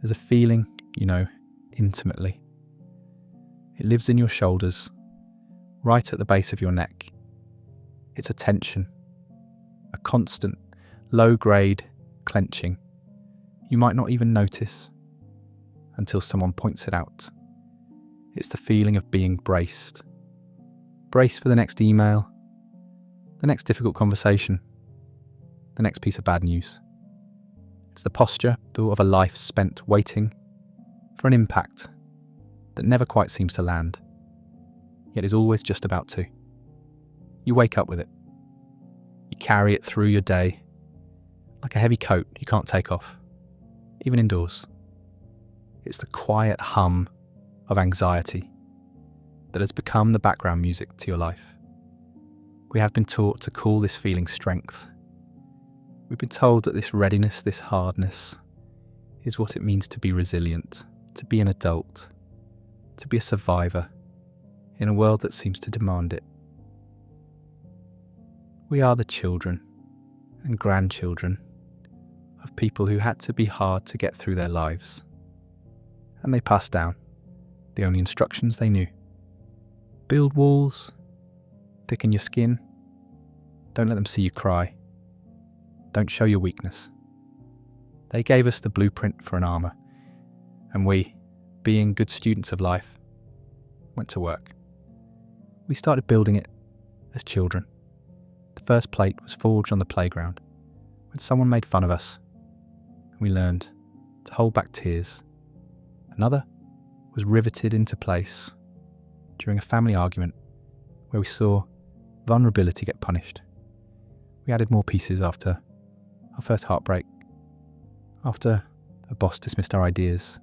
There's a feeling you know intimately. It lives in your shoulders, right at the base of your neck. It's a tension, a constant, low-grade clenching you might not even notice until someone points it out. It's the feeling of being braced. Braced for the next email, the next difficult conversation, the next piece of bad news. It's the posture built of a life spent waiting for an impact that never quite seems to land, yet is always just about to. You wake up with it. You carry it through your day like a heavy coat you can't take off, even indoors. It's the quiet hum of anxiety that has become the background music to your life. We have been taught to call this feeling strength. We've been told that this readiness, this hardness, is what it means to be resilient, to be an adult, to be a survivor in a world that seems to demand it. We are the children and grandchildren of people who had to be hard to get through their lives, and they passed down the only instructions they knew. Build walls, thicken your skin, don't let them see you cry, don't show your weakness. They gave us the blueprint for an armour, and we, being good students of life, went to work. We started building it as children. The first plate was forged on the playground when someone made fun of us, and we learned to hold back tears. Another was riveted into place during a family argument where we saw vulnerability get punished. We added more pieces after our first heartbreak, after a boss dismissed our ideas,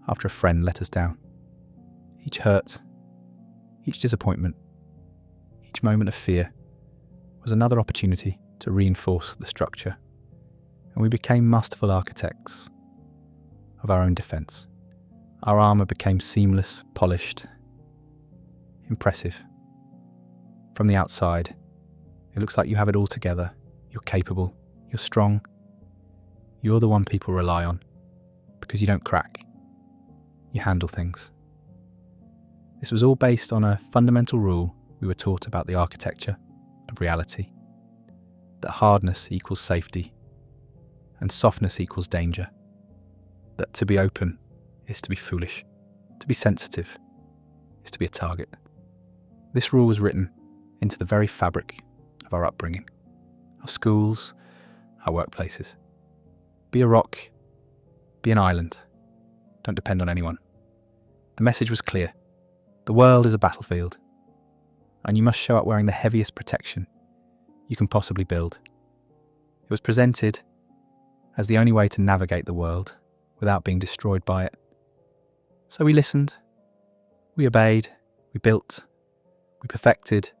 after a friend let us down. Each hurt, each disappointment, each moment of fear was another opportunity to reinforce the structure, and we became masterful architects of our own defence. Our armour became seamless, polished, impressive. From the outside, it looks like you have it all together. You're capable, you're strong, you're the one people rely on, because you don't crack, you handle things. This was all based on a fundamental rule we were taught about the architecture of reality, that hardness equals safety, and softness equals danger, that to be open is to be foolish, to be sensitive is to be a target. This rule was written into the very fabric of our upbringing, our schools, our workplaces. Be a rock, be an island, don't depend on anyone. The message was clear. The world is a battlefield, and you must show up wearing the heaviest protection you can possibly build. It was presented as the only way to navigate the world without being destroyed by it. So we listened, we obeyed, we built, we perfected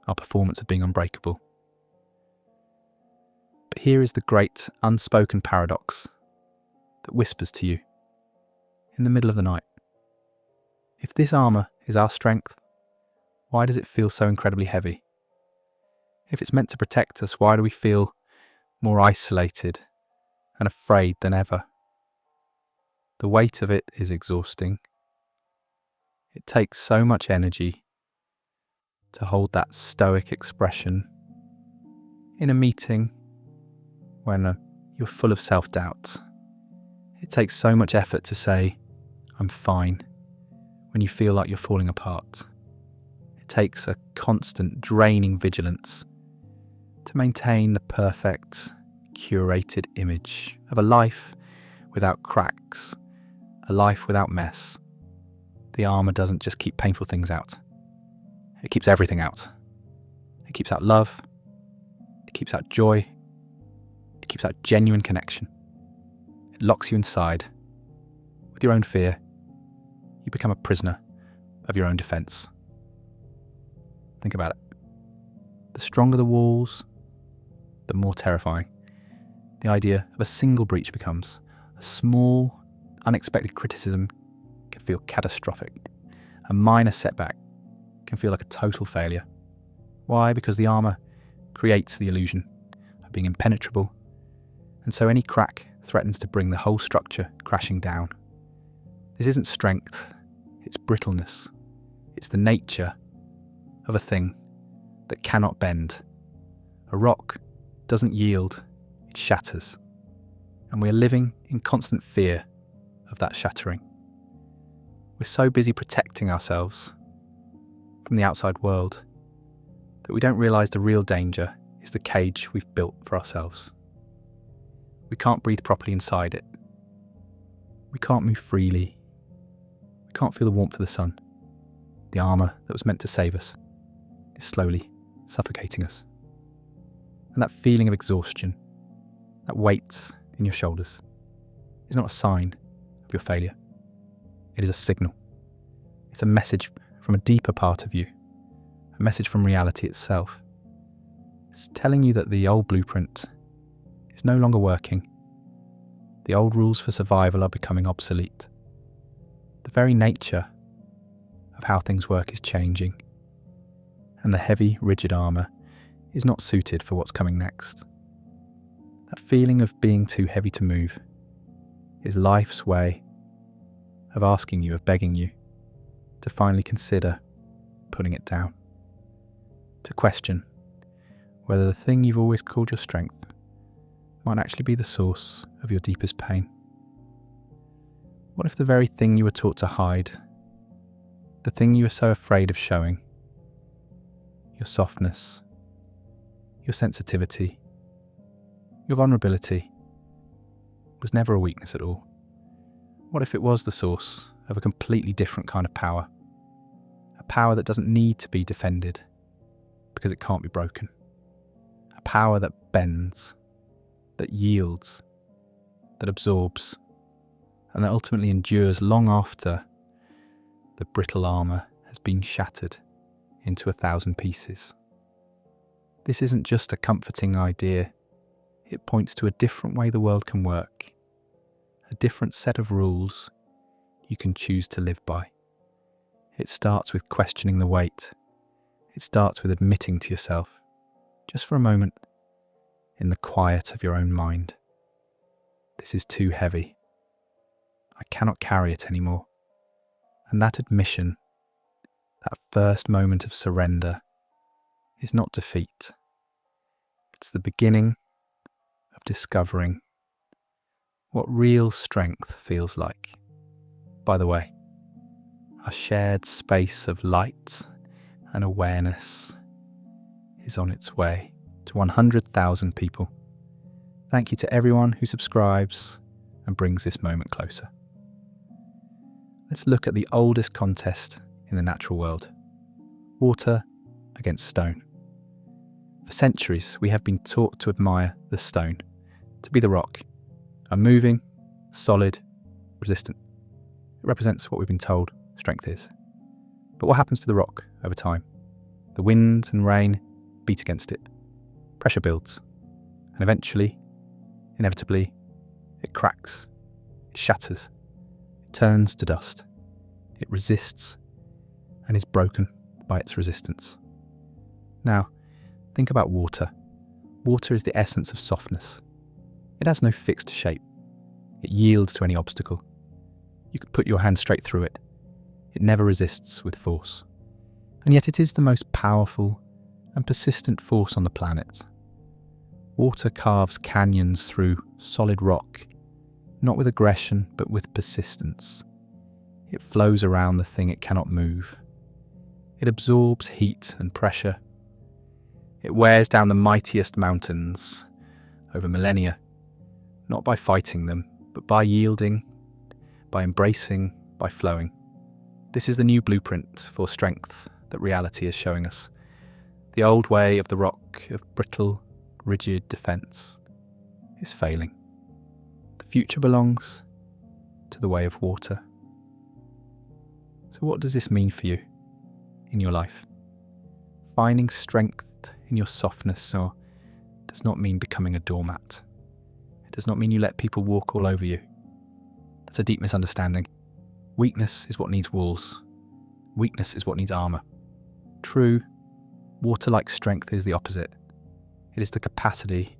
our performance of being unbreakable. But here is the great unspoken paradox that whispers to you in the middle of the night. If this armour is our strength, why does it feel so incredibly heavy? If it's meant to protect us, why do we feel more isolated and afraid than ever? The weight of it is exhausting. It takes so much energy to hold that stoic expression in a meeting when you're full of self-doubt. It takes so much effort to say, "I'm fine," when you feel like you're falling apart. It takes a constant draining vigilance to maintain the perfect, curated image of a life without cracks, a life without mess. The armour doesn't just keep painful things out. It keeps everything out. It keeps out love. It keeps out joy. It keeps out genuine connection. It locks you inside with your own fear. You become a prisoner of your own defence. Think about it. The stronger the walls, the more terrifying the idea of a single breach becomes. A small, unexpected criticism can feel catastrophic. A minor setback can feel like a total failure. Why? Because the armour creates the illusion of being impenetrable, and so any crack threatens to bring the whole structure crashing down. This isn't strength, it's brittleness. It's the nature of a thing that cannot bend. A rock doesn't yield, it shatters. And we are living in constant fear of that shattering. We're so busy protecting ourselves from the outside world that we don't realise the real danger is the cage we've built for ourselves. We can't breathe properly inside it. We can't move freely. We can't feel the warmth of the sun. The armour that was meant to save us is slowly suffocating us. And that feeling of exhaustion, that weight in your shoulders, is not a sign of your failure. It is a signal. It's a message from a deeper part of you, a message from reality itself. It's telling you that the old blueprint is no longer working. The old rules for survival are becoming obsolete. The very nature of how things work is changing, and the heavy, rigid armour is not suited for what's coming next. That feeling of being too heavy to move is life's way of asking you, of begging you, to finally consider putting it down, to question whether the thing you've always called your strength might actually be the source of your deepest pain. What if the very thing you were taught to hide, the thing you were so afraid of showing, your softness, your sensitivity, your vulnerability, was never a weakness at all? What if it was the source of a completely different kind of power? A power that doesn't need to be defended because it can't be broken. A power that bends, that yields, that absorbs, and that ultimately endures long after the brittle armour has been shattered into 1,000 pieces. This isn't just a comforting idea. It points to a different way the world can work, a different set of rules you can choose to live by. It starts with questioning the weight. It starts with admitting to yourself, just for a moment, in the quiet of your own mind, this is too heavy. I cannot carry it anymore. And that admission, that first moment of surrender, is not defeat. It's the beginning of discovering what real strength feels like. By the way, our shared space of light and awareness is on its way to 100,000 people. Thank you to everyone who subscribes and brings this moment closer. Let's look at the oldest contest in the natural world: water against stone. For centuries, we have been taught to admire the stone, to be the rock, unmoving, solid, resistant. It represents what we've been told strength is. But what happens to the rock over time? The wind and rain beat against it. Pressure builds, and eventually, inevitably, it cracks, it shatters, it turns to dust. It resists and is broken by its resistance. Now, think about water. Water is the essence of softness. It has no fixed shape. It yields to any obstacle. You could put your hand straight through it. It never resists with force. And yet it is the most powerful and persistent force on the planet. Water carves canyons through solid rock, not with aggression, but with persistence. It flows around the thing it cannot move. It absorbs heat and pressure. It wears down the mightiest mountains over millennia, not by fighting them, but by yielding, by embracing, by flowing. This is the new blueprint for strength that reality is showing us. The old way of the rock, of brittle, rigid defence, is failing. The future belongs to the way of water. So what does this mean for you in your life? Finding strength in your softness does not mean becoming a doormat. It does not mean you let people walk all over you. That's a deep misunderstanding. Weakness is what needs walls. Weakness is what needs armour. True, water-like strength is the opposite. It is the capacity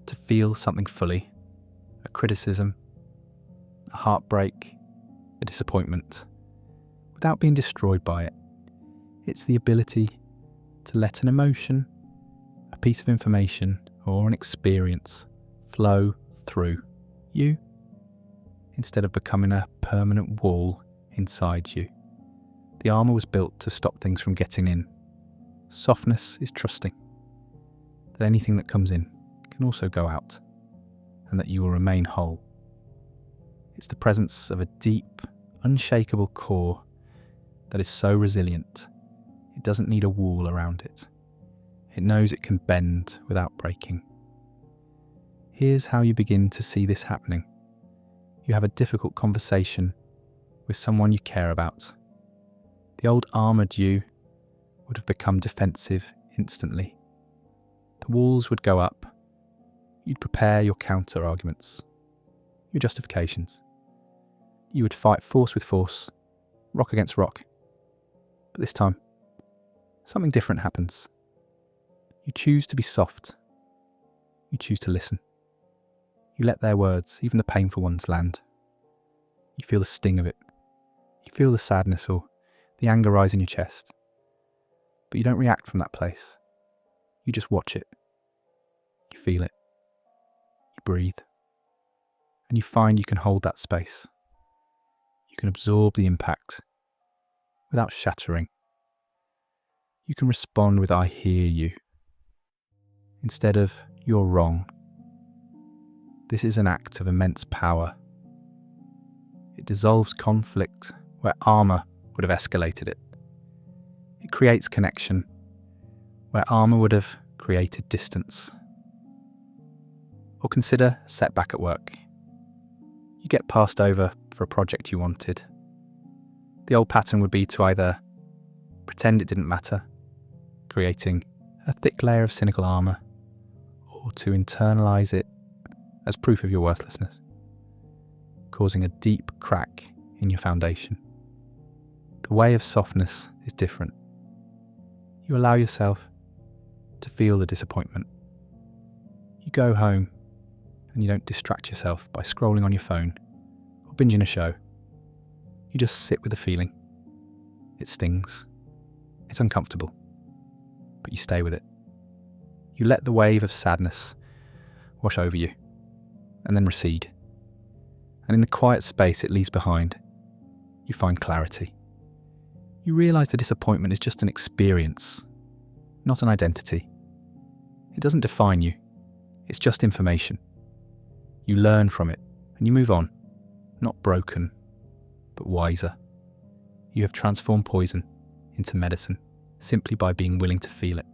to feel something fully a criticism, a heartbreak, a disappointment, without being destroyed by it. It's the ability to let an emotion, a piece of information, or an experience flow through you instead of becoming a permanent wall inside you. The armour was built to stop things from getting in. Softness is trusting that anything that comes in can also go out, and that you will remain whole. It's the presence of a deep, unshakable core that is so resilient, it doesn't need a wall around it. It knows it can bend without breaking. Here's how you begin to see this happening. You have a difficult conversation with someone you care about. The old armoured you would have become defensive instantly. The walls would go up. You'd prepare your counter-arguments, your justifications. You would fight force with force, rock against rock. But this time, something different happens. You choose to be soft. You choose to listen. You let their words, even the painful ones, land. You feel the sting of it. You feel the sadness or the anger rise in your chest. But you don't react from that place. You just watch it. You feel it. You breathe. And you find you can hold that space. You can absorb the impact without shattering. You can respond with "I hear you" instead of "you're wrong." This is an act of immense power. It dissolves conflict where armour would have escalated it. It creates connection where armour would have created distance. Or consider a setback at work. You get passed over for a project you wanted. The old pattern would be to either pretend it didn't matter, creating a thick layer of cynical armour, or to internalise it as proof of your worthlessness, causing a deep crack in your foundation. The way of softness is different. You allow yourself to feel the disappointment. You go home and you don't distract yourself by scrolling on your phone or binging a show. You just sit with the feeling. It stings. It's uncomfortable. But you stay with it. You let the wave of sadness wash over you and then recede. And in the quiet space it leaves behind, you find clarity. You realise the disappointment is just an experience, not an identity. It doesn't define you. It's just information. You learn from it and you move on, not broken, but wiser. You have transformed poison into medicine simply by being willing to feel it.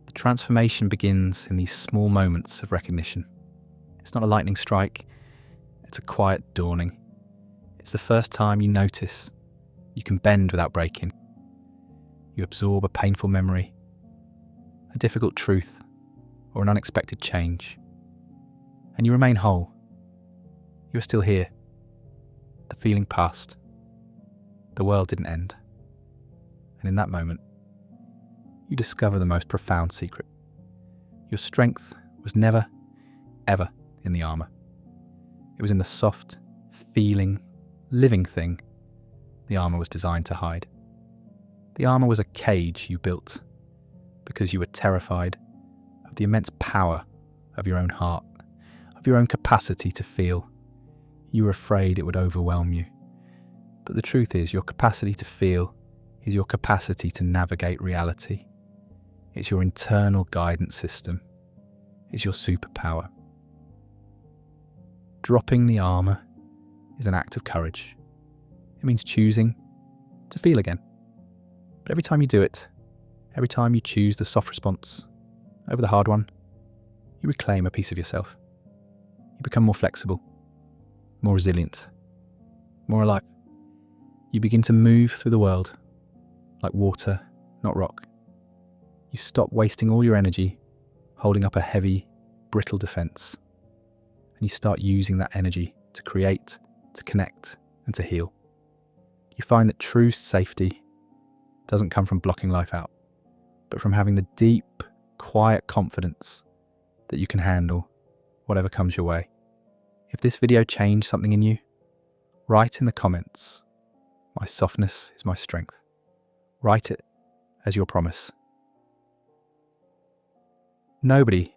The transformation begins in these small moments of recognition. It's not a lightning strike, it's a quiet dawning. It's the first time you notice you can bend without breaking. You absorb a painful memory, a difficult truth, or an unexpected change. And you remain whole. You are still here. The feeling passed. The world didn't end. And in that moment, you discover the most profound secret. Your strength was never, ever in the armour. It was in the soft, feeling, living thing the armour was designed to hide. The armour was a cage you built because you were terrified of the immense power of your own heart, of your own capacity to feel. You were afraid it would overwhelm you. But the truth is, your capacity to feel is your capacity to navigate reality. It's your internal guidance system. It's your superpower. Dropping the armour is an act of courage. It means choosing to feel again. But every time you do it, every time you choose the soft response over the hard one, you reclaim a piece of yourself. You become more flexible, more resilient, more alive. You begin to move through the world like water, not rock. You stop wasting all your energy holding up a heavy, brittle defense, and you start using that energy to create, to connect, and to heal. You find that true safety doesn't come from blocking life out, but from having the deep, quiet confidence that you can handle whatever comes your way. If this video changed something in you, write in the comments, "My softness is my strength." Write it as your promise. Nobody